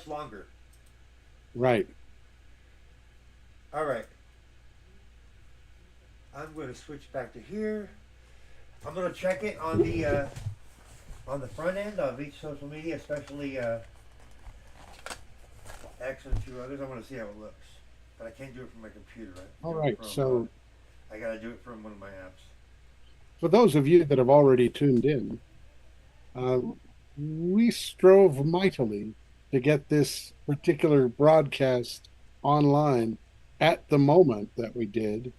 much longer. Right. All right. I'm going to switch back to here. I'm going to check it on the front end of each social media, especially X and a few others. I want to see how it looks, but I can't do it from my computer. All right. So I got to do it from one of my apps. for those of you that have already tuned in, uh, we strove mightily to get this particular broadcast online at the moment that we did.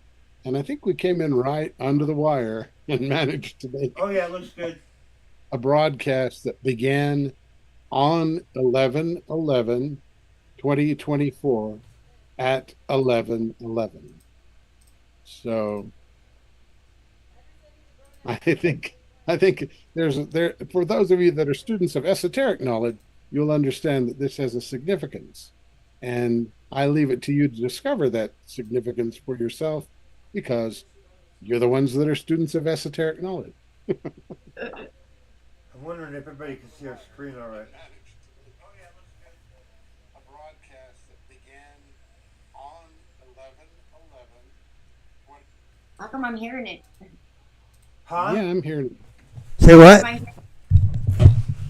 And I think we came in right under the wire and managed to make Oh yeah, it looks good. a broadcast that began on 11/11/2024 at 11/11. So I think there's there for those of you that are students of esoteric knowledge, you'll understand that this has a significance. And I leave it to you to discover that significance for yourself because you're the ones that are students of esoteric knowledge. I'm wondering if everybody can see our screen all right. A broadcast that began on 11/11. How come I'm hearing it? Huh? Yeah, I'm hearing. Say what? Am I-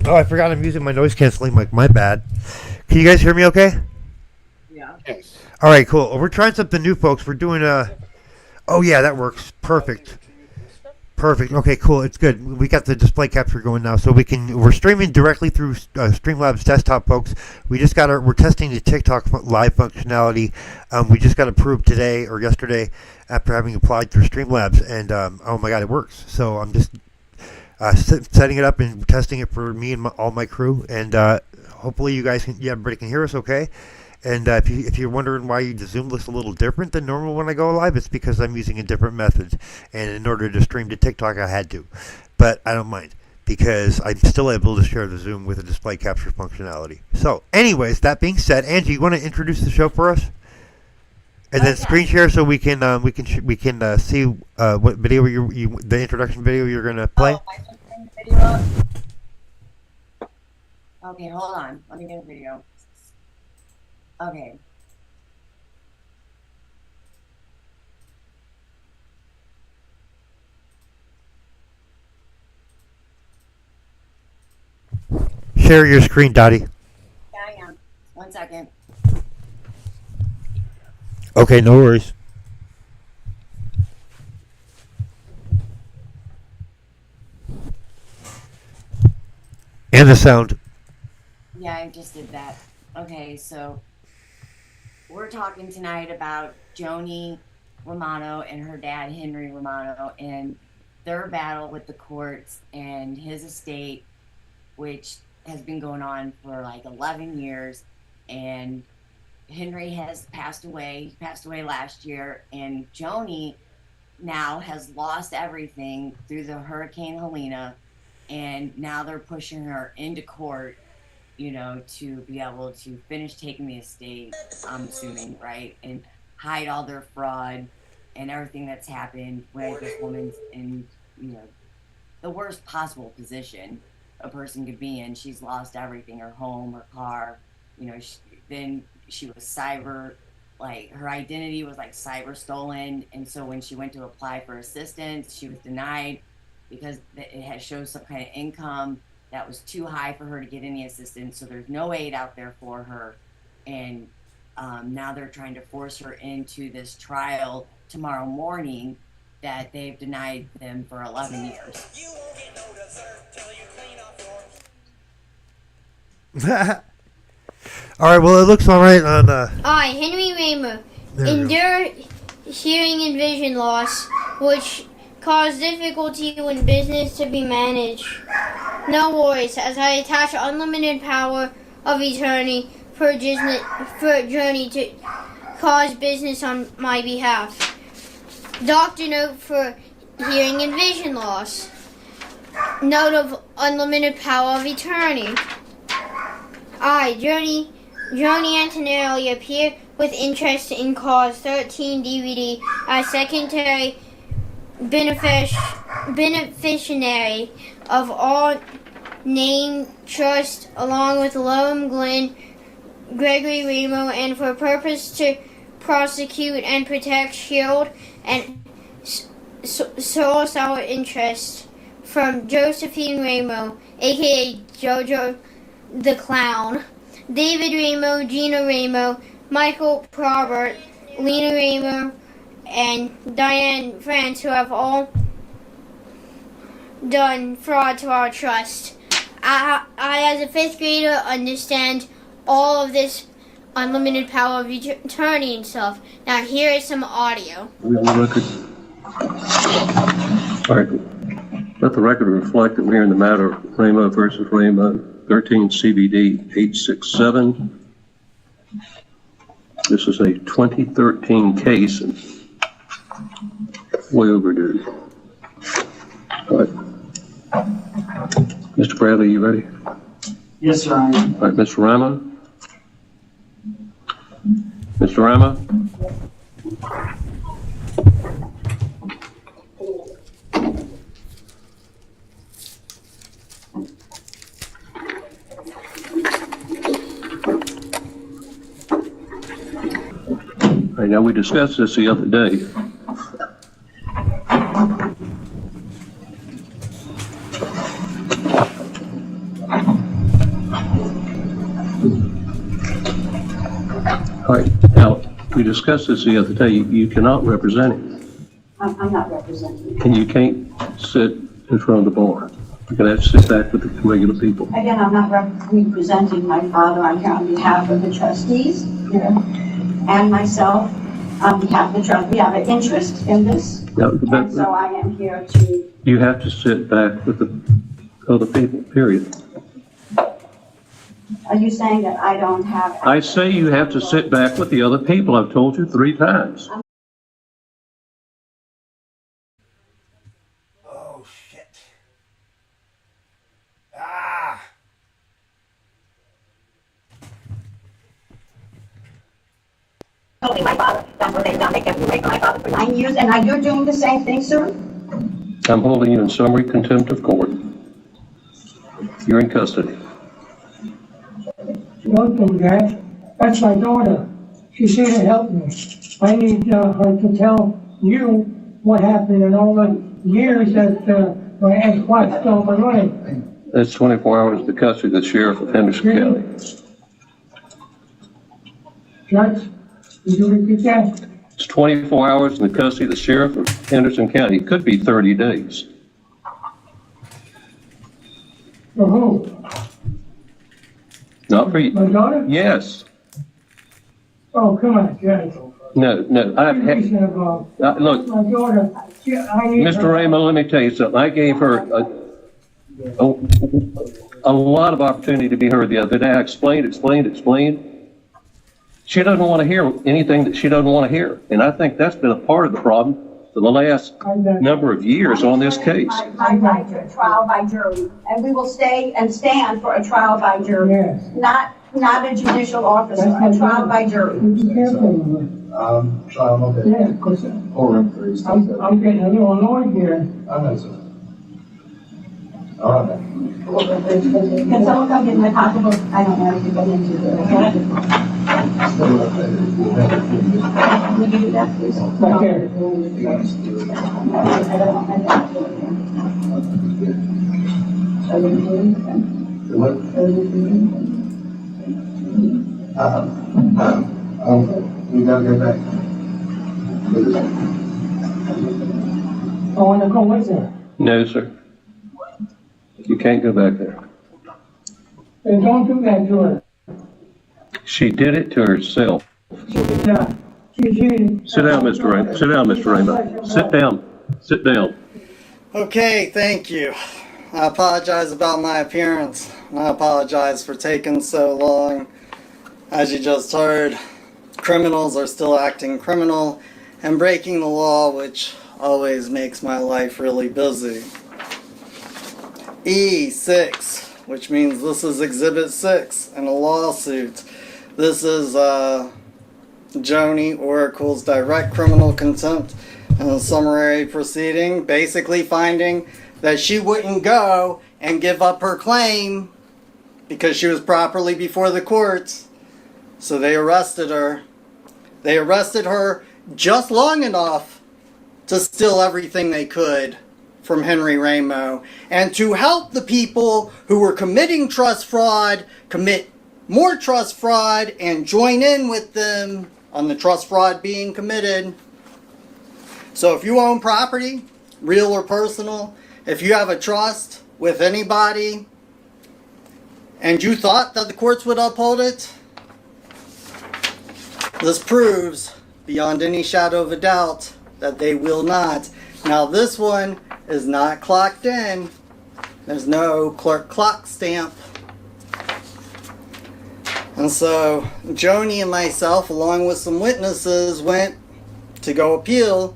Oh, I forgot I'm using my noise canceling mic. My bad. Can you guys hear me okay? Yeah. Yes. All right, cool. We're trying something new, folks. We're doing a... Oh, yeah, that works. Perfect. Perfect. Okay, cool. It's good. We got the display capture going now, so we're streaming directly through Streamlabs desktop, folks. We're testing the TikTok live functionality. We just got approved today or yesterday after having applied through Streamlabs, and oh my God, it works. So I'm just setting it up and testing it for me and all my crew, and hopefully everybody can hear us okay. And if you're wondering why the Zoom looks a little different than normal when I go live, it's because I'm using a different method. And in order to stream to TikTok, I had to. But I don't mind because I'm still able to share the Zoom with a display capture functionality. So, anyways, that being said, Angie, you want to introduce the show for us? And then screen share so we can see what video the introduction video you're gonna play. Oh, am I putting the video up? Okay, hold on. Let me get a video. Okay. Share your screen, Dottie. Yeah, I am. 1 second. Okay, no worries. And the sound. Yeah, I just did that. Okay, so we're talking tonight about Joni Romano and her dad, Henry Romano, and their battle with the courts and his estate, which has been going on for like 11 years. And Henry has passed away. He passed away last year. And Joni now has lost everything through the Hurricane Helena. And now they're pushing her into court, to be able to finish taking the estate, I'm assuming, right? And hide all their fraud and everything that's happened where this woman's in, the worst possible position a person could be in. She's lost everything, her home, her car, then she was her identity was like cyber stolen. And so when she went to apply for assistance, she was denied because it had showed some kind of income that was too high for her to get any assistance. So there's no aid out there for her. And now they're trying to force her into this trial tomorrow morning that they've denied them for 11 years. You won't get no dessert till you clean up All right, well, it looks all right on... I, Henry Raymer, endure hearing and vision loss, which cause difficulty when business to be managed. No worries, as I attach unlimited power of attorney for Journey to cause business on my behalf. Doctor note for hearing and vision loss. Note of unlimited power of attorney. I, Journey Antonelli, appear with interest in cause 13 DVD as secondary beneficiary of all named trust along with Loam Glen Gregory Ramo, and for purpose to prosecute and protect, shield, and source our interest from Josephine Ramo, aka Jojo the Clown, David Ramo, Gina Ramo, Michael Probert, Lena Ramo, and Diane France, who have all done fraud to our trust. I as a 5th grader, understand all of this unlimited power of attorney and stuff. Now here is some audio. Are we on the record? All right. Let the record reflect that we are in the matter of Ramo versus Ramo, 13 CBD 867. This is a 2013 case and way overdue. All right. Mr. Bradley, you ready? Yes, sir, I am. All right, Mr. Ramo. Mr. Ramo? All right, now we discussed this the other day. All right, now, we discussed this the other day. You cannot represent him. I'm not representing. And you can't sit in front of the bar. You're going to have to sit back with the regular people. Again, I'm not representing my father. I'm here on behalf of the trustees here and myself on behalf of the trust. We have an interest in this, Now, and so I am here to. you have to sit back with the other people, period. Are you saying that I don't have? I say you have to sit back with the other people. I've told you 3 times. Oh, shit. Ah! Totally my father. That's what they've done. They kept me away from my father for 9 years, and now you're doing the same thing, sir? I'm holding you in summary contempt of court. You're in custody. Don't do that. That's my daughter. She's here to help me. I need her to tell you what happened in all the years that my ex-wife stole my money. That's 24 hours to custody of the sheriff of Henderson County. Judge, would you repeat that? It's 24 hours in the custody of the sheriff of Henderson County. It could be 30 days. For who? Not for you. My daughter? Yes. Oh, come on, Judge. No. I've had, Reasonable. look, My daughter, I need Mr. her. Raymond, let me tell you something. I gave her a lot of opportunity to be heard the other day. I explained. She doesn't want to hear anything that she doesn't want to hear. And I think that's been a part of the problem for the last number of years on this case. My right to a trial by jury, and we will stay and stand for a trial by jury. Yes. Not a judicial officer, a trial by jury. Be careful. Trial, okay. Yeah, because Hold on, I'm getting a little annoyed here. I know, sir. All right. Can someone come get my pocketbook? I don't know if you get into it. Would you do that, please? Right here. We gotta get back. I want to go with her. No, sir. You can't go back there. And don't do that to her. She did it to herself. She's not. She's here. Sit down, Mr. Raymond. Sit down, Mr. Raymond. Sit down. Sit down. Okay, thank you. I apologize about my appearance. I apologize for taking so long. As you just heard, criminals are still acting criminal and breaking the law, which always makes my life really busy. E6, which means this is Exhibit 6 in a lawsuit. This is Joni Oracle's direct criminal contempt in a summary proceeding, basically finding that she wouldn't go and give up her claim because she was properly before the courts So they arrested her. They arrested her just long enough to steal everything they could from Henry Ramo, and to help the people who were committing trust fraud commit more trust fraud and join in with them on the trust fraud being committed. So if you own property, real or personal, if you have a trust with anybody and you thought that the courts would uphold it, this proves beyond any shadow of a doubt that they will not. Now this one is not clocked in. There's no clock stamp. And so Joni and myself, along with some witnesses, went to go appeal,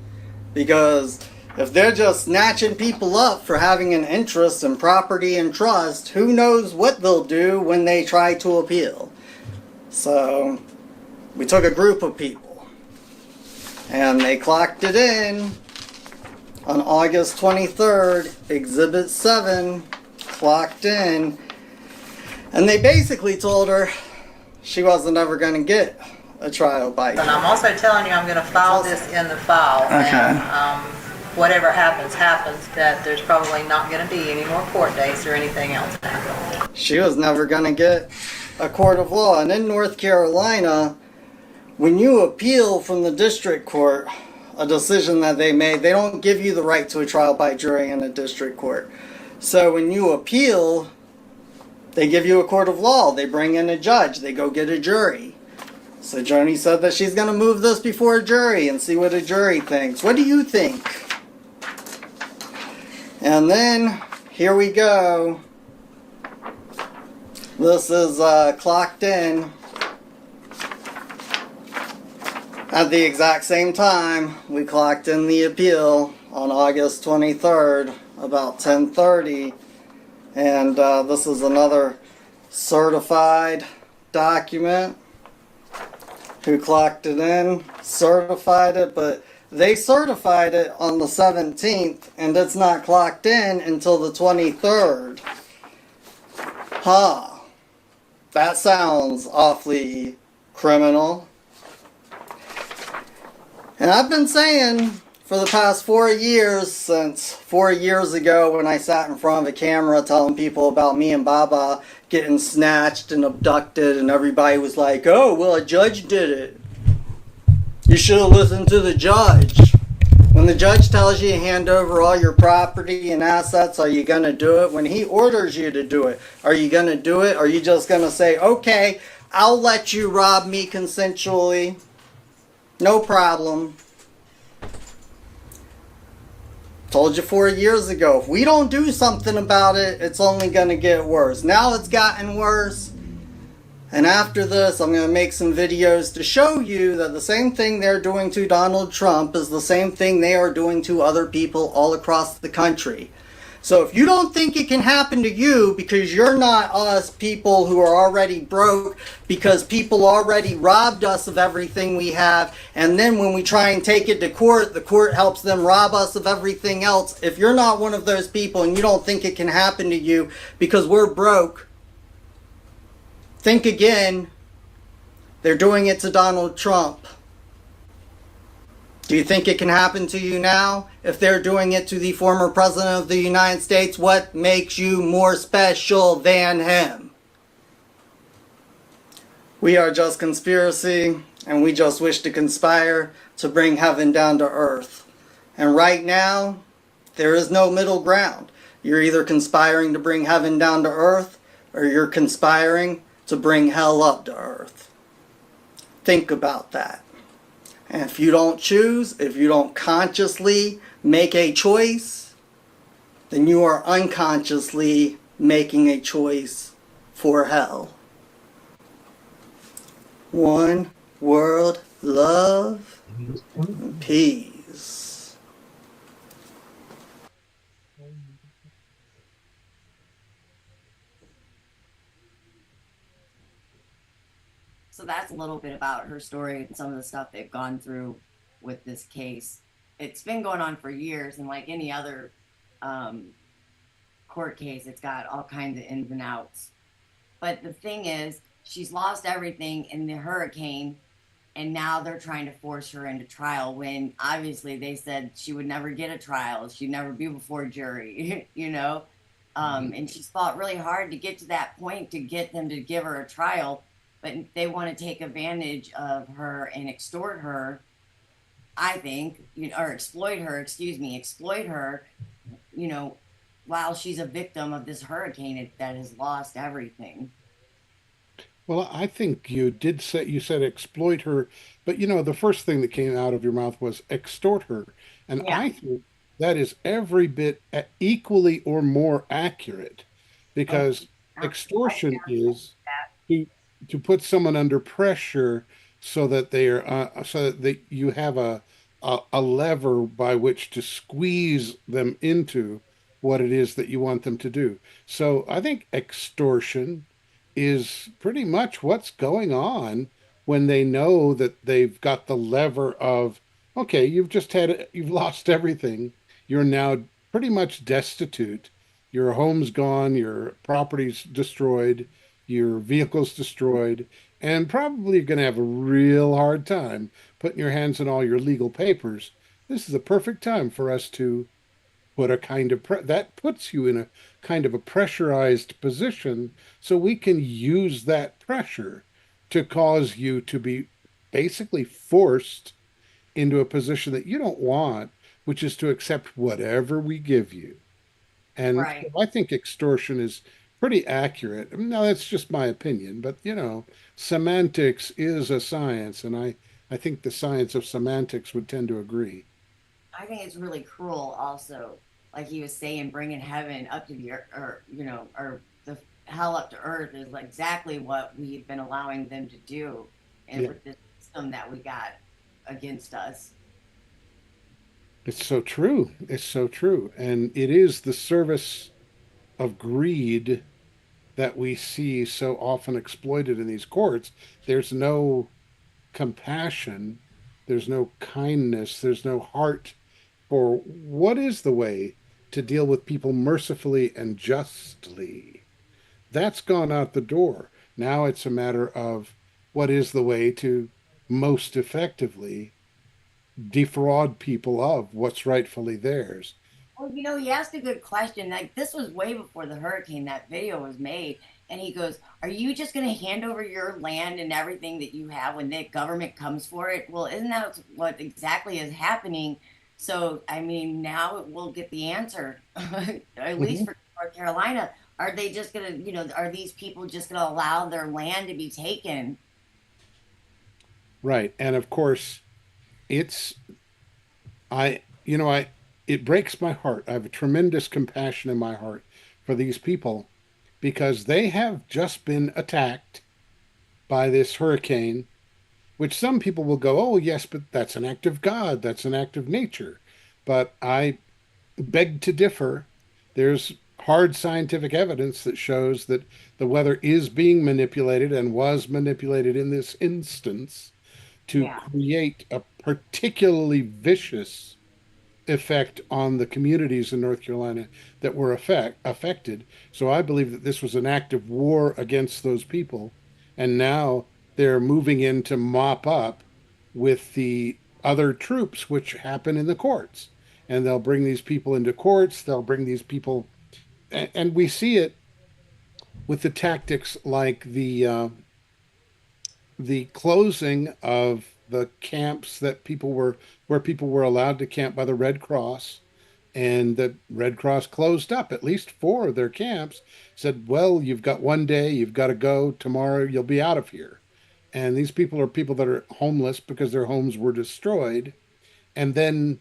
because if they're just snatching people up for having an interest in property and trust, who knows what they'll do when they try to appeal. So we took a group of people and they clocked it in on August 23rd, Exhibit 7 clocked in, and they basically told her she wasn't ever going to get a trial by jury. And I'm also telling you I'm going to file this in the file. Okay. And whatever happens, that there's probably not going to be any more court dates or anything else happening. She was never going to get a court of law. And in North Carolina, when you appeal from the district court a decision that they made, they don't give you the right to a trial by jury in a district court. So when you appeal, they give you a court of law. They bring in a judge. They go get a jury. So Joni said that she's going to move this before a jury and see what a jury thinks. What do you think? And then, here we go. This is clocked in at the exact same time we clocked in the appeal on August 23rd, about 10:30. And this is another certified document. Who clocked it in, certified it, but they certified it on the 17th, and it's not clocked in until the 23rd. Huh. That sounds awfully criminal. And I've been saying for the past 4 years, since 4 years ago when I sat in front of a camera telling people about me and Baba getting snatched and abducted, and everybody was like, oh, well, a judge did it. You should have listened to the judge. When the judge tells you to hand over all your property and assets, are you going to do it? When he orders you to do it, are you going to do it? Or are you just going to say, okay, I'll let you rob me consensually. No problem. Told you 4 years ago, if we don't do something about it, it's only going to get worse. Now it's gotten worse. And after this, I'm going to make some videos to show you that the same thing they're doing to Donald Trump is the same thing they are doing to other people all across the country. So if you don't think it can happen to you because you're not us people who are already broke, because people already robbed us of everything we have, and then when we try and take it to court, the court helps them rob us of everything else. If you're not one of those people and you don't think it can happen to you because we're broke, think again. They're doing it to Donald Trump. Do you think it can happen to you now? If they're doing it to the former president of the United States, what makes you more special than him? We are just conspiracy, and we just wish to conspire to bring heaven down to earth. And right now, there is no middle ground. You're either conspiring to bring heaven down to earth, or you're conspiring to bring hell up to earth. Think about that. And if you don't choose, if you don't consciously make a choice, then you are unconsciously making a choice for hell. One world, love, and peace. So that's a little bit about her story and some of the stuff they've gone through with this case. It's been going on for years, and like any other court case, it's got all kinds of ins and outs. But the thing is, she's lost everything in the hurricane, and now they're trying to force her into trial when obviously they said she would never get a trial, she'd never be before a jury, you know. And she's fought really hard to get to that point to get them to give her a trial, but they want to take advantage of her and extort her, I think, you know, or exploit her, excuse me, exploit her, you know, while she's a victim of this hurricane that has lost everything. Well, I think you said exploit her, but you know, the first thing that came out of your mouth was extort her. And Yeah. I think that is every bit equally or more accurate Oh, because I extortion is that. to to put someone under pressure so that they are so that you have a lever by which to squeeze them into what it is that you want them to do. So I think extortion is pretty much what's going on when they know that they've got the lever of, okay, you've lost everything. You're now pretty much destitute. Your home's gone, your property's destroyed, your vehicle's destroyed, and probably you're going to have a real hard time putting your hands on all your legal papers. This is a perfect time for us to put a kind of that puts you in a kind of a pressurized position so we can use that pressure to cause you to be basically forced into a position that you don't want, which is to accept whatever we give you. And Right. I think extortion is pretty accurate. Now, that's just my opinion, but you know, semantics is a science, and I think the science of semantics would tend to agree. I think it's really cruel also, like he was saying, bringing heaven up to the earth, or, you know, or the hell up to earth is like exactly what we've been allowing them to do. And Yeah, with the system that we got against us. it's so true. It's so true. And it is the service of greed that we see so often exploited in these courts. There's no compassion, there's no kindness, there's no heart for what is the way to deal with people mercifully and justly. That's gone out the door. Now it's a matter of what is the way to most effectively defraud people of what's rightfully theirs. Well, you know, he asked a good question. Like this was way before the hurricane that video was made. And he goes, "Are you just going to hand over your land and everything that you have when the government comes for it?" Well, isn't that what exactly is happening? So, I mean, now we'll get the answer, at least Mhm. for North Carolina. Are they just going to, you know, are these people just going to allow their land to be taken? Right. And of course, it's you know, it breaks my heart. I have a tremendous compassion in my heart for these people because they have just been attacked by this hurricane, which some people will go, oh, yes, but that's an act of God, that's an act of nature. But I beg to differ. There's hard scientific evidence that shows that the weather is being manipulated and was manipulated in this instance to Yeah. create a particularly vicious effect on the communities in North Carolina that were affected. So I believe that this was an act of war against those people. And now they're moving in to mop up with the other troops, which happen in the courts. And they'll bring these people into courts. They'll bring these people, and we see it with the tactics like the closing of the camps that people were where people were allowed to camp by the Red Cross, and the Red Cross closed up at least four of their camps, said, well, you've got one day, you've got to go, tomorrow you'll be out of here. And these people are people that are homeless because their homes were destroyed. And then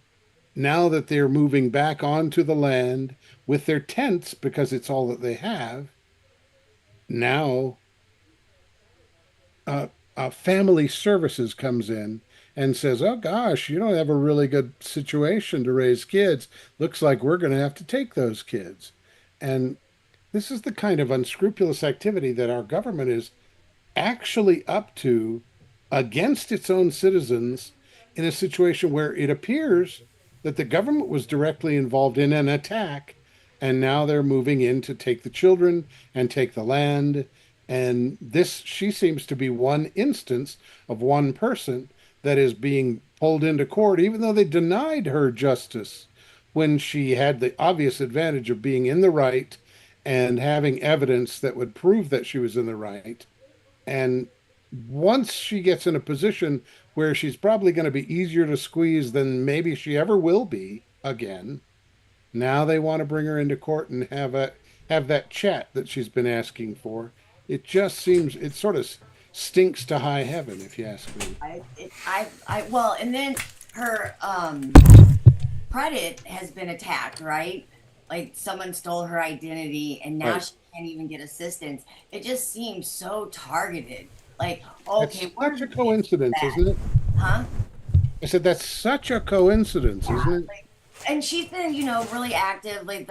now that they're moving back onto the land with their tents because it's all that they have, now uh, family services comes in and says, "Oh gosh, you don't have a really good situation to raise kids. Looks like we're going to have to take those kids." And this is the kind of unscrupulous activity that our government is actually up to against its own citizens in a situation where it appears that the government was directly involved in an attack, and now they're moving in to take the children and take the land And she seems to be one instance of one person that is being pulled into court, even though they denied her justice when she had the obvious advantage of being in the right and having evidence that would prove that she was in the right. And once she gets in a position where she's probably going to be easier to squeeze than maybe she ever will be again, now they want to bring her into court and have that chat that she's been asking for. It just seems it sort of stinks to high heaven, if you ask me. Well, and then her credit has been attacked, right? Like someone stole her identity, and now she can't even get assistance. It just seems so targeted. Like, okay, it's such a coincidence, isn't it? Huh? I said that's such a coincidence, isn't it? And she's been, really active. Like,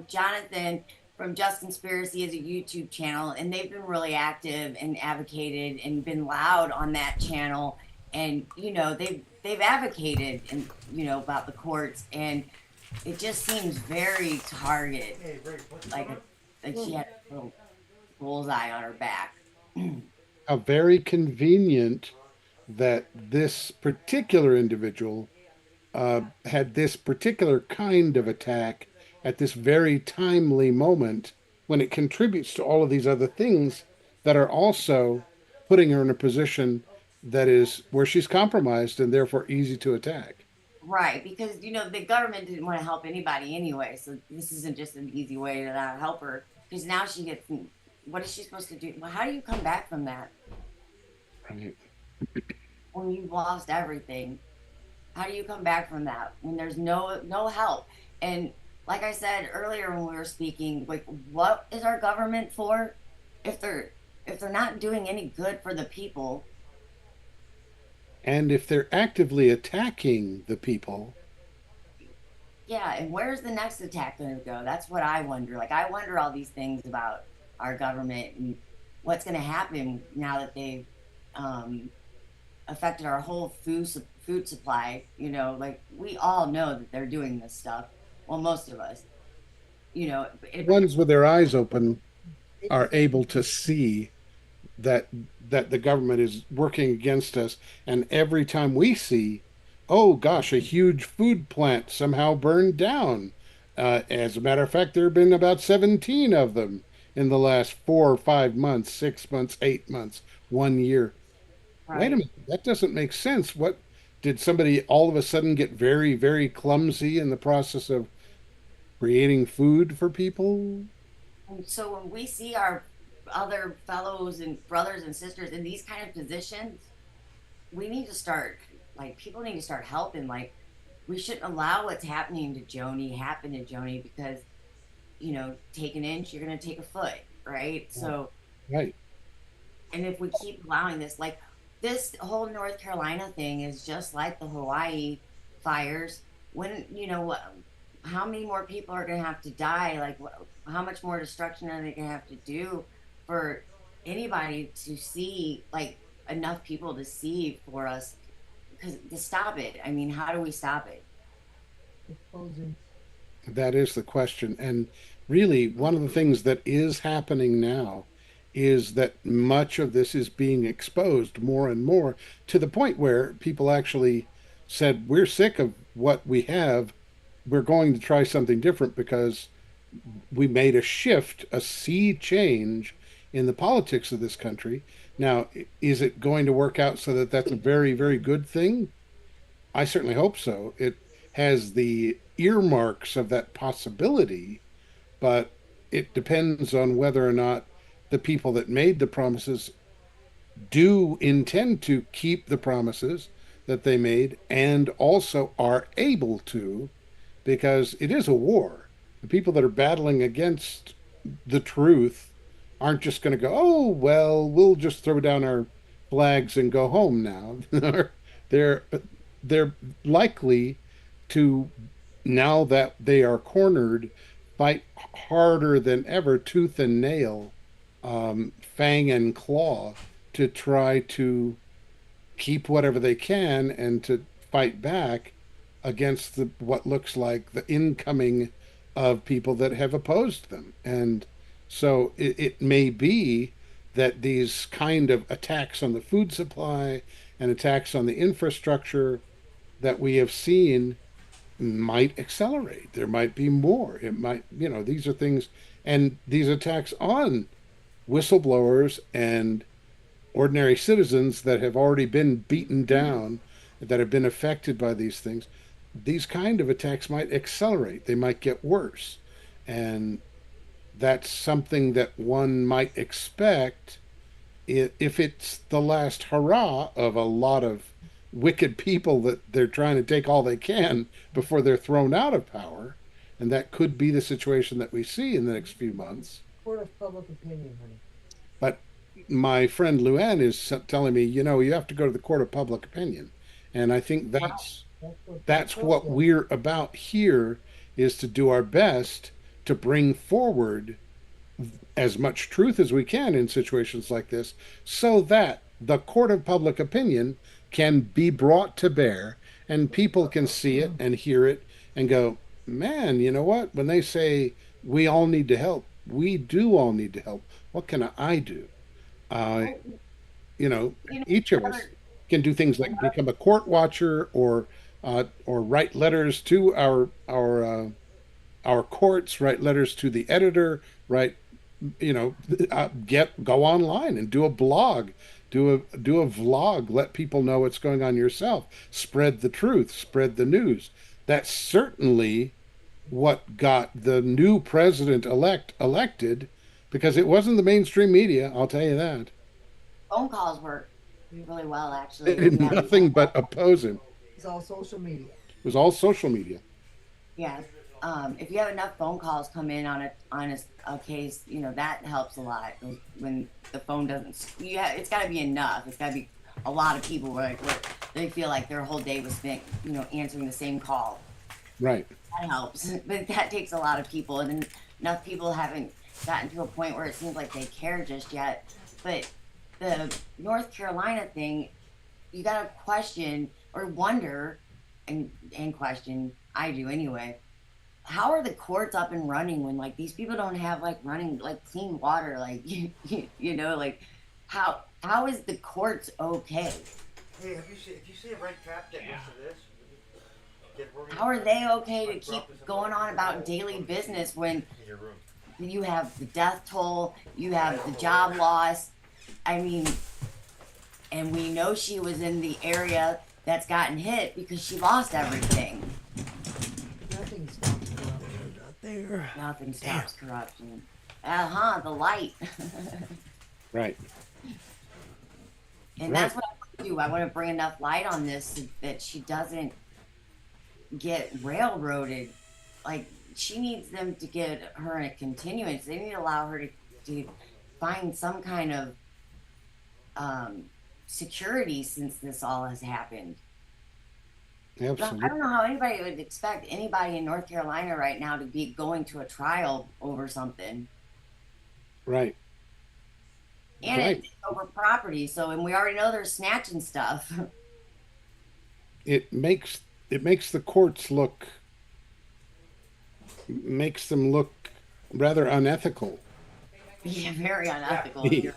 Jonathan from Just Conspiracy is a YouTube channel, and they've been really active and advocated and been loud on that channel. And they've advocated and about the courts, and it just seems very targeted, like she had a little bullseye on her back. How very convenient that this particular individual had this particular kind of attack at this very timely moment when it contributes to all of these other things that are also putting her in a position that is where she's compromised and therefore easy to attack. Right, because the government didn't want to help anybody anyway, so this isn't just an easy way to not help her. Because now she gets, what is she supposed to do? Well, how do you come back from that? Right. When you've lost everything, how do you come back from that when there's no help? And like I said earlier when we were speaking, like, what is our government for if they're not doing any good for the people? And if they're actively attacking the people. Yeah, and where's the next attack going to go? That's what I wonder. Like, I wonder all these things about our government and what's going to happen now that they've affected our whole food supply. Like, we all know that they're doing this stuff. Well, most of us. Ones with their eyes open are able to see that the government is working against us, and every time we see, oh gosh, a huge food plant somehow burned down. As a matter of fact, there have been about 17 of them in the last 4 or 5 months, 6 months, 8 months, 1 year. Right. Wait a minute, that doesn't make sense. What did somebody all of a sudden get very, very clumsy in the process of creating food for people? And so when we see our other fellows and brothers and sisters in these kind of positions, we need to start, people need to start helping. Like, we shouldn't allow what's happening to Joni happen to Joni because, take an inch, you're going to take a foot, right? Yeah. So, right. And if we keep allowing this, this whole North Carolina thing is just like the Hawaii fires. When, how many more people are going to have to die? How much more destruction are they going to have to do for anybody to see, enough people to see for us to stop it? I mean, how do we stop it? That is the question. And really, one of the things that is happening now is that much of this is being exposed more and more to the point where people actually said, we're sick of what we have. We're going to try something different because we made a shift, a sea change in the politics of this country. Now, is it going to work out so that that's a very, very good thing? I certainly hope so. It has the earmarks of that possibility, but it depends on whether or not the people that made the promises do intend to keep the promises that they made and also are able to, because it is a war. The people that are battling against the truth aren't just going to go, oh, well, we'll just throw down our flags and go home now. They're likely to, now that they are cornered, fight harder than ever, tooth and nail, fang and claw, to try to keep whatever they can and to fight back against what looks like the incoming of people that have opposed them. And So it may be that these kind of attacks on the food supply and attacks on the infrastructure that we have seen might accelerate. There might be more. It might, these are things, and these attacks on whistleblowers and ordinary citizens that have already been beaten down, that have been affected by these things, these kind of attacks might accelerate. They might get worse. And that's something that one might expect if it's the last hurrah of a lot of wicked people that they're trying to take all they can before they're thrown out of power. And that could be the situation that we see in the next few months. Court of public opinion, honey. But my friend Luann is telling me, you have to go to the court of public opinion. And I think that's what we're about here, is to do our best to bring forward as much truth as we can in situations like this, so that the court of public opinion can be brought to bear and people can see it and hear it and go, man, you know what? When they say we all need to help, we do all need to help. What can I do? Each of us can do things like become a court watcher or write letters to our courts, write letters to the editor, go online and do a blog, do a vlog, let people know what's going on yourself, spread the truth, spread the news. That's certainly what got the new president-elect elected, because it wasn't the mainstream media, I'll tell you that. Phone calls work really well, actually. They did nothing but oppose him. It's all social media. It was all social media. Yeah. If you have enough phone calls come in on a case, that helps a lot. When the phone doesn't, it's got to be enough. It's got to be a lot of people where they feel like their whole day was spent, answering the same call. Right. That helps, but that takes a lot of people, and enough people haven't gotten to a point where it seems like they care just yet. But the North Carolina thing, you got to question or wonder, and question, I do anyway, how are the courts up and running when these people don't have running clean water? How is the courts okay? Hey, if you see a red cap, get next to this. How are they okay to keep going on about daily business when you have the death toll, you have the job loss? I mean, and we know she was in the area that's gotten hit because she lost everything. Nothing stops corruption. Not there. Nothing stops corruption. The light. Right. And that's what I want to do. I want to bring enough light on this so that she doesn't get railroaded. She needs them to get her in a continuance. They need to allow her to find some kind of security since this all has happened. Absolutely. I don't know how anybody would expect anybody in North Carolina right now to be going to a trial over something. Right. And it's over property. And we already know they're snatching stuff. It makes the courts look rather unethical. Yeah, very unethical. Yeah.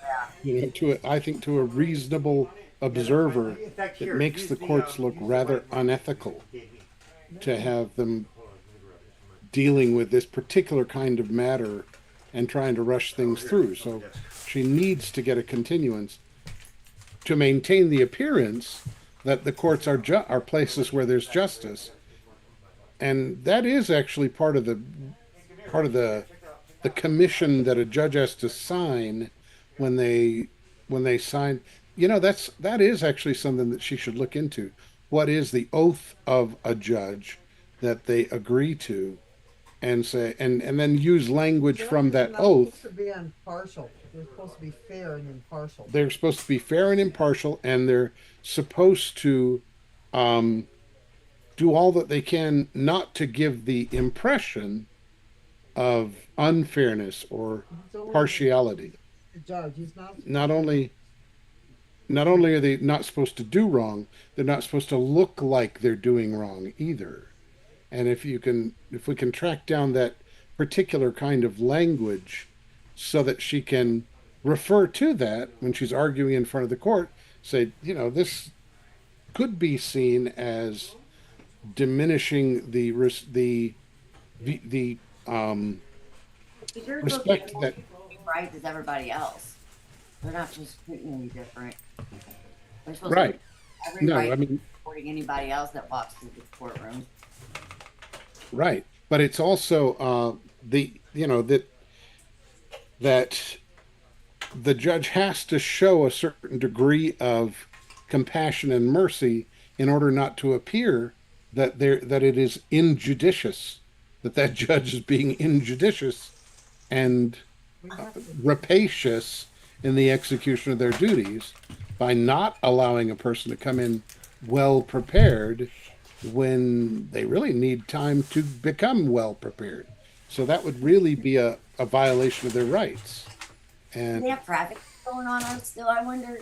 I think to a reasonable observer, it makes the courts look rather unethical to have them dealing with this particular kind of matter and trying to rush things through. So she needs to get a continuance to maintain the appearance that the courts are places where there's justice. And that is actually part of the commission that a judge has to sign when they sign. That is actually something that she should look into. What is the oath of a judge that they agree to, and say, and then use language from that oath. Supposed to be impartial. They're supposed to be fair and impartial. They're supposed to be fair and impartial, and they're supposed to do all that they can not to give the impression of unfairness or partiality. The judge is not only are they not supposed to do wrong, they're not supposed to look like they're doing wrong either. And if we can track down that particular kind of language, so that she can refer to that when she's arguing in front of the court. Say, this could be seen as diminishing the They're supposed to respect get that. the same rights as everybody else. They're not just treating any different. They're supposed Right. to have every No, right I mean, supporting anybody else that walks through the courtroom. right. But it's also that the judge has to show a certain degree of compassion and mercy in order not to appear that it is injudicious, that judge is being injudicious and rapacious in the execution of their duties by not allowing a person to come in well prepared when they really need time to become well prepared. So that would really be a violation of their rights. Do And they have traffic going on still? I wonder,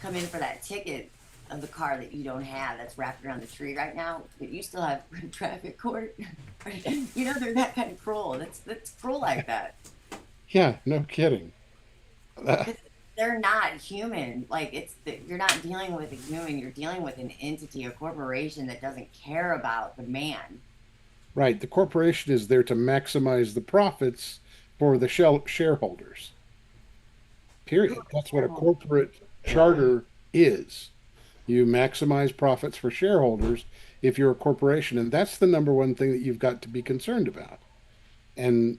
come in for that ticket of the car that you don't have that's wrapped around the tree right now, but you still have traffic court. They're that kind of cruel. That's cruel like that. yeah, no kidding. They're not human. You're not dealing with a human. You're dealing with an entity, a corporation that doesn't care about the man. Right. The corporation is there to maximize the profits for the shareholders. Period. That's what a corporate charter is. You maximize profits for shareholders if you're a corporation. And that's the number one thing that you've got to be concerned about. And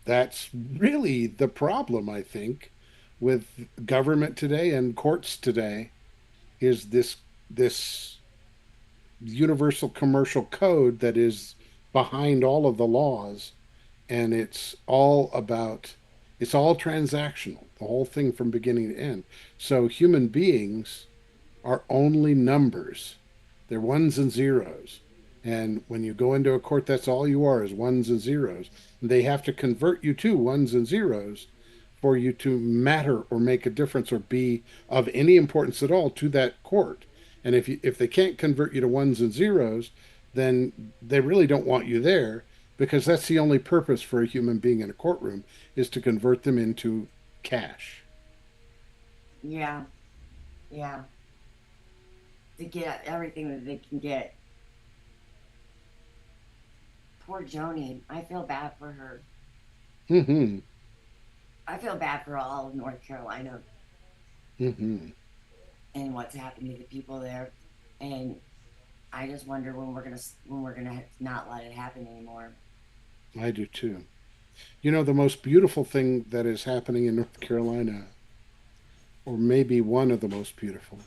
that's really the problem, I think, with government today and courts today, is this universal commercial code that is behind all of the laws, and it's all transactional, the whole thing from beginning to end. So human beings are only numbers. They're ones and zeros. And when you go into a court, that's all you are, is ones and zeros. And they have to convert you to ones and zeros for you to matter or make a difference or be of any importance at all to that court. And if they can't convert you to ones and zeros, then they really don't want you there, because that's the only purpose for a human being in a courtroom, is to convert them into cash. Yeah. Yeah. To get everything that they can get. Poor Joni. I feel bad for her. Mm-hmm. I feel bad for all of North Carolina. Mm-hmm. And what's happened to the people there. And I just wonder when we're gonna not let it happen anymore. I do too. The most beautiful thing that is happening in North Carolina, or maybe one of the most beautiful,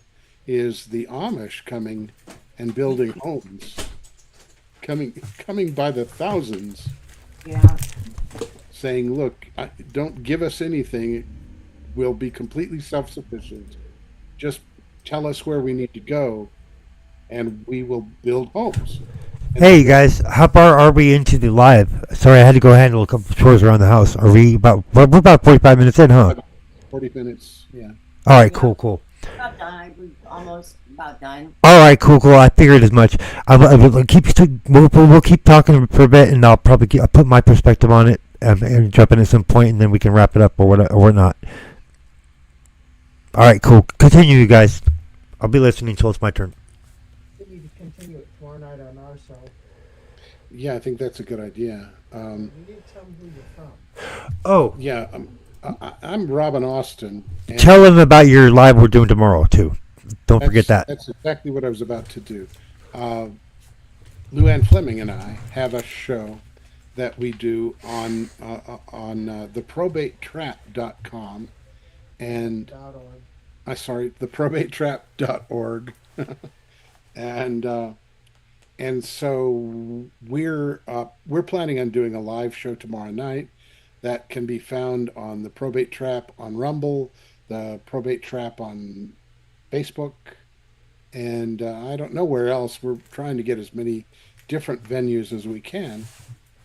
is the Amish coming and building homes, coming by the thousands. Yeah. Saying, look, don't give us anything. We'll be completely self-sufficient. Just tell us where we need to go, and we will build homes. And Hey guys, how far are we into the live? Sorry, I had to go handle a couple of chores around the house. We're about 45 minutes in, huh? 40 minutes, yeah. All right, cool. About done. We're almost about done. All right, cool. I figured as much. We'll keep talking for a bit, and I'll probably I'll put my perspective on it and jump in at some point, and then we can wrap it up or not. All right, cool. Continue, you guys. I'll be listening until it's my turn. We need to continue it tomorrow night on our show. Yeah, I think that's a good idea. You need to tell them who you're from. Oh, yeah, I'm Robin Austin. Tell them about your live we're doing tomorrow too. Don't forget that. That's exactly what I was about to do. Lou Ann Fleming and I have a show that we do on theprobatetrap.com and theprobatetrap.org. and so we're planning on doing a live show tomorrow night that can be found on the Probate Trap on Rumble, the Probate Trap on Facebook, and I don't know where else. We're trying to get as many different venues as we can.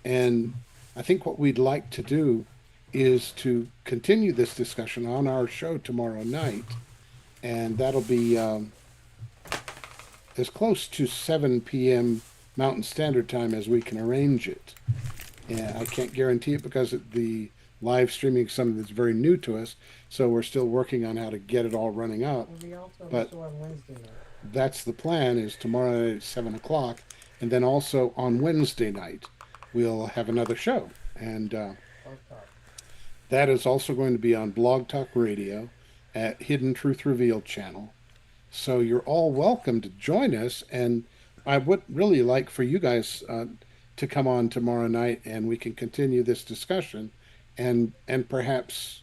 And I think what we'd like to do is to continue this discussion on our show tomorrow night. And that'll be as close to 7 p.m. Mountain Standard Time as we can arrange it. And I can't guarantee it because the live streaming something that's very new to us. So we're still working on how to get it all running up. We'll be also But on Wednesday night. that's the plan, is tomorrow night at 7 o'clock. And then also on Wednesday night, we'll have another show. And that is also going to be on Blog Talk Radio at Hidden Truth Revealed channel. So you're all welcome to join us. And I would really like for you guys to come on tomorrow night, and we can continue this discussion. And perhaps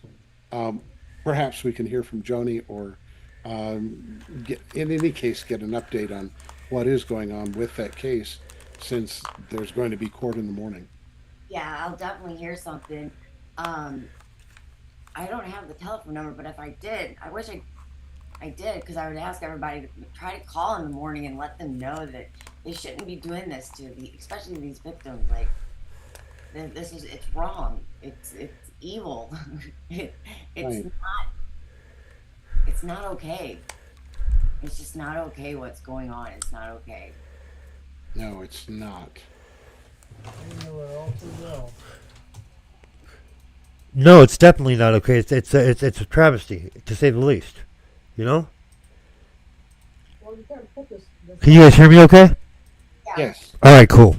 we can hear from Joni, or in any case, get an update on what is going on with that case, since there's going to be court in the morning. Yeah, I'll definitely hear something. I don't have the telephone number, but if I did, I wish I did, because I would ask everybody to try to call in the morning and let them know that they shouldn't be doing this to especially these victims. Like, it's wrong. It's evil. It's Right. It's not okay. It's just not okay what's going on. It's not okay. No, it's not. You know it all too well. No, it's definitely not okay. It's a travesty, to say the least. You know? Well, you gotta put this Can you guys hear me okay? Yeah. Yes. All right, cool.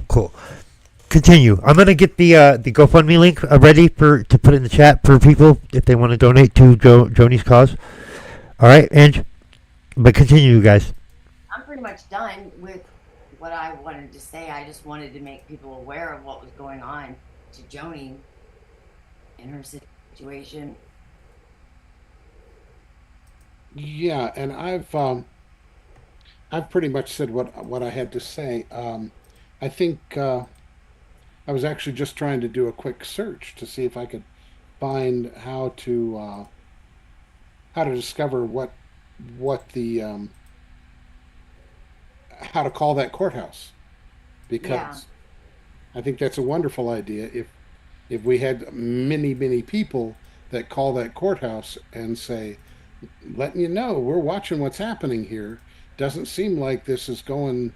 Continue. I'm gonna get the GoFundMe link ready to put in the chat for people if they want to donate to Joni's cause. All right, Ange. But continue, guys. I'm pretty much done with what I wanted to say. I just wanted to make people aware of what was going on to Joni and her situation. Yeah, and I've pretty much said what I had to say. I think I was actually just trying to do a quick search to see if I could find how to discover what the how to call that courthouse, because I think that's a wonderful idea. If we had many people that call that courthouse and say, letting you know, we're watching what's happening here. Doesn't seem like this is going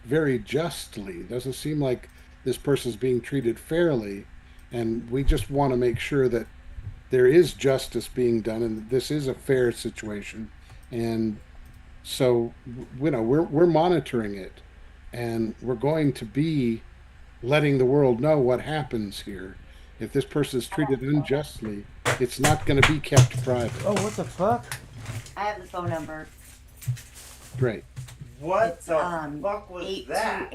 very justly. Doesn't seem like this person's being treated fairly, and we just want to make sure that there is justice being done, and this is a fair situation. And so, you know, we're monitoring it, and we're going to be letting the world know what happens here. If this person is treated unjustly, it's not going to be kept private. Oh, what the fuck? I have the phone number. Great. What It's, the fuck was that?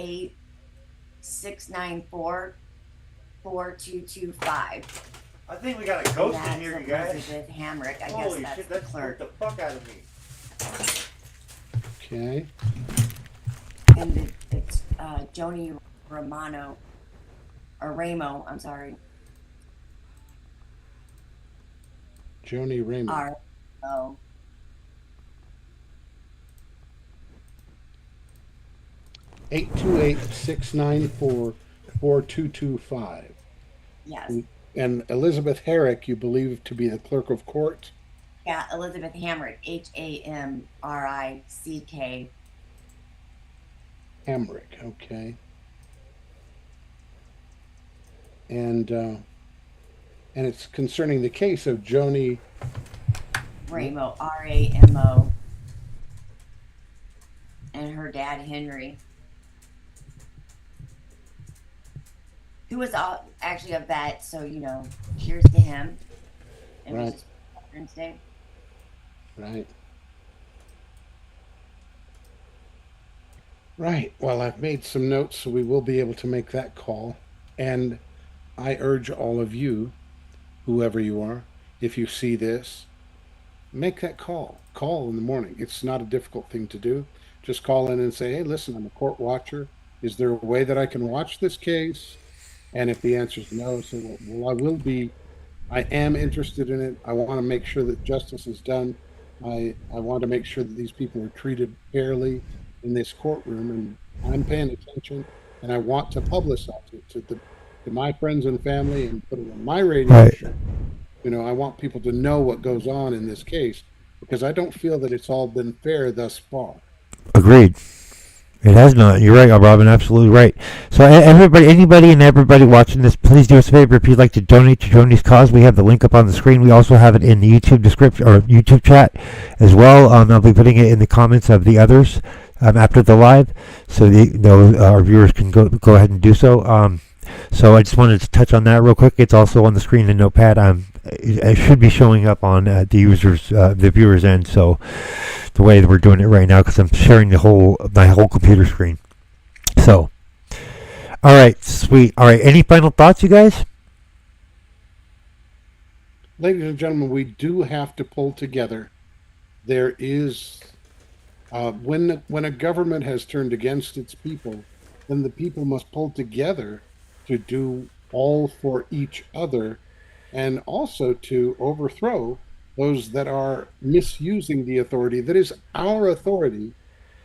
828-694-4225. I think we got a ghost in That's here, you guys. Elizabeth Hamrick. I Holy guess that's shit, the that clerk. scared the fuck out of me. Okay. And it's Joni Romano, or Ramo, I'm sorry. Joni Raymond. R-O. 828-694-4225. Yes. And Elizabeth Herrick, you believe to be the clerk of court? Yeah, Elizabeth Hamrick. Hamrick. Hamrick, okay. And it's concerning the case of Joni Ramo, R-A-M-O. And her dad, Henry. Who was actually a vet, so, you know, cheers to him. It was Right. just Veterans Day. Right. Right. Well, I've made some notes, so we will be able to make that call. And I urge all of you, whoever you are, if you see this, make that call. Call in the morning. It's not a difficult thing to do. Just call in and say, hey, listen, I'm a court watcher. Is there a way that I can watch this case? And if the answer is no, say, well, I am interested in it. I want to make sure that justice is done. I want to make sure that these people are treated fairly in this courtroom, and I'm paying attention, and I want to publicize it to my friends and family and put it on my radio show. You know, I want people to know what goes on in this case, because I don't feel that it's all been fair thus far. Agreed. It has not. You're right, Robin. Absolutely right. So anybody and everybody watching this, please do us a favor. If you'd like to donate to Joni's cause, we have the link up on the screen. We also have it in the YouTube description or YouTube chat as well. I'll be putting it in the comments of the others after the live, so our viewers can go ahead and do so. So I just wanted to touch on that real quick. It's also on the screen in Notepad. It should be showing up on the viewers end. So the way that we're doing it right now, because I'm sharing my whole computer screen. So, all right, sweet. All right, any final thoughts, you guys? Ladies and gentlemen, we do have to pull together. There is, when a government has turned against its people, then the people must pull together to do all for each other, and also to overthrow those that are misusing the authority that is our authority,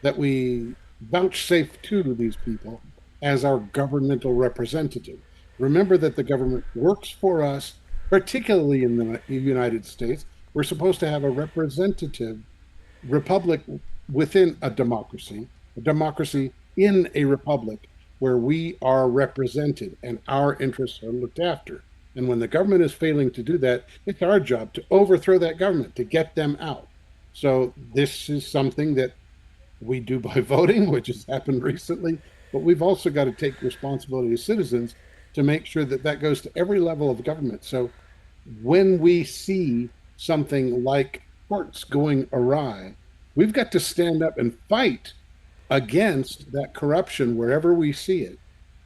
that we vouchsafe to these people as our governmental representative. Remember that the government works for us, particularly in the United States. We're supposed to have a representative republic within a democracy in a republic where we are represented and our interests are looked after. And when the government is failing to do that, it's our job to overthrow that government, to get them out. So this is something that we do by voting, which has happened recently, but we've also got to take responsibility as citizens to make sure that that goes to every level of government. So when we see something like courts going awry, we've got to stand up and fight against that corruption wherever we see it,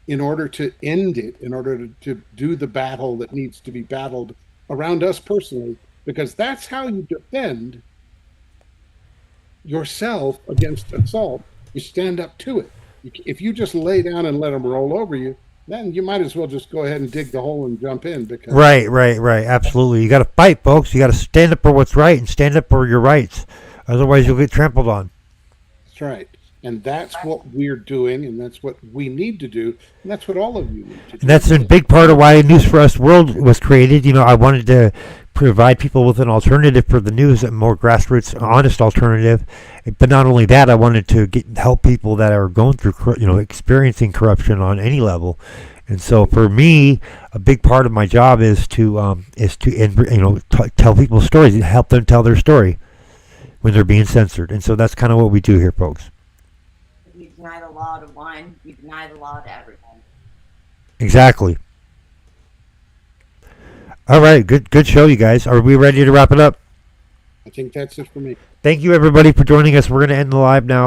in order to end it, in order to do the battle that needs to be battled around us personally, because that's how you defend yourself against assault. You stand up to it. If you just lay down and let them roll over you, then you might as well just go ahead and dig the hole and jump in. Because Right. Absolutely. You got to fight, folks. You got to stand up for what's right and stand up for your rights. Otherwise, you'll get trampled on. That's right. And that's what we're doing, and that's what we need to do, and that's what all of you need to do. And that's a big part of why News4us World was created. You know, I wanted to provide people with an alternative for the news, a more grassroots, honest alternative. But not only that, I wanted to help people that are going through, experiencing corruption on any level. And so, for me, a big part of my job is to tell people stories and help them tell their story when they're being censored. And so that's kind of what we do here, folks. You deny the law to one, you deny the law to everyone. Exactly. All right, good show, you guys. Are we ready to wrap it up? I think that's it for me. Thank you, everybody, for joining us. We're going to end the live now.